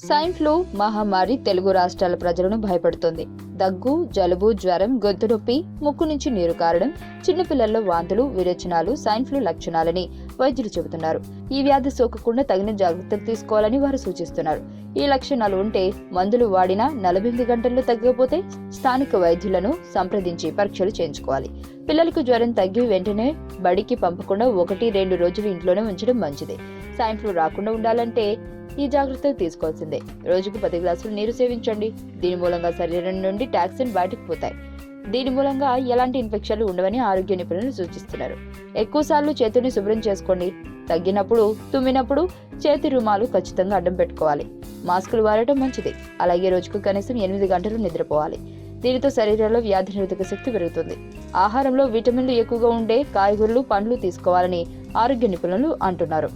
Swine flu మహమ్మారి తెలుగు రాష్ట్రాల ప్రజలను భయపడుతోంది. దగ్గు, జలుబు, జ్వరం, గొంతు నొప్పి, ముక్కు నుంచి నీరు కారడం, చిన్నపిల్లల్లో వాంతులు, విరేచనాలు స్వైన్ ఫ్లూ లక్షణాలని వైద్యులు చెబుతున్నారు. ఈ వ్యాధి సోకకుండా తగిన జాగ్రత్తలు తీసుకోవాలని వారు సూచిస్తున్నారు. ఈ లక్షణాలు ఉంటే మందులు వాడినా 48 గంటల్లో తగ్గకపోతే స్థానిక వైద్యులను సంప్రదించి పరీక్షలు చేయించుకోవాలి. పిల్లలకు జ్వరం తగ్గి వెంటనే బడికి పంపకుండా 1-2 రోజులు ఇంట్లోనే ఉంచడం మంచిది. స్వైన్ ఫ్లూ రాకుండా ఉండాలంటే ఈ జాగ్రత్తలు తీసుకోవాల్సిందే. రోజుకు 10 గ్లాసులు నీరు సేవించండి. దీని మూలంగా శరీరం నుండి టాక్సిన్ బయటకు పోతాయి. దీని మూలంగా ఎలాంటి ఇన్ఫెక్షన్లు ఉండవని ఆరోగ్య నిపుణులు సూచిస్తున్నారు. ఎక్కువసార్లు చేతిని శుభ్రం చేసుకోండి. తగ్గినప్పుడు, తుమ్మినప్పుడు చేతి రుమాలు ఖచ్చితంగా అడ్డం పెట్టుకోవాలి. మాస్కులు వాడటం మంచిది. అలాగే రోజుకు కనీసం 8 గంటలు నిద్రపోవాలి. దీనితో శరీరంలో వ్యాధి నిరోధక శక్తి పెరుగుతుంది. ఆహారంలో విటమిన్లు ఎక్కువగా ఉండే కాయగూరలు, పండ్లు తీసుకోవాలని ఆరోగ్య నిపుణులు అంటున్నారు.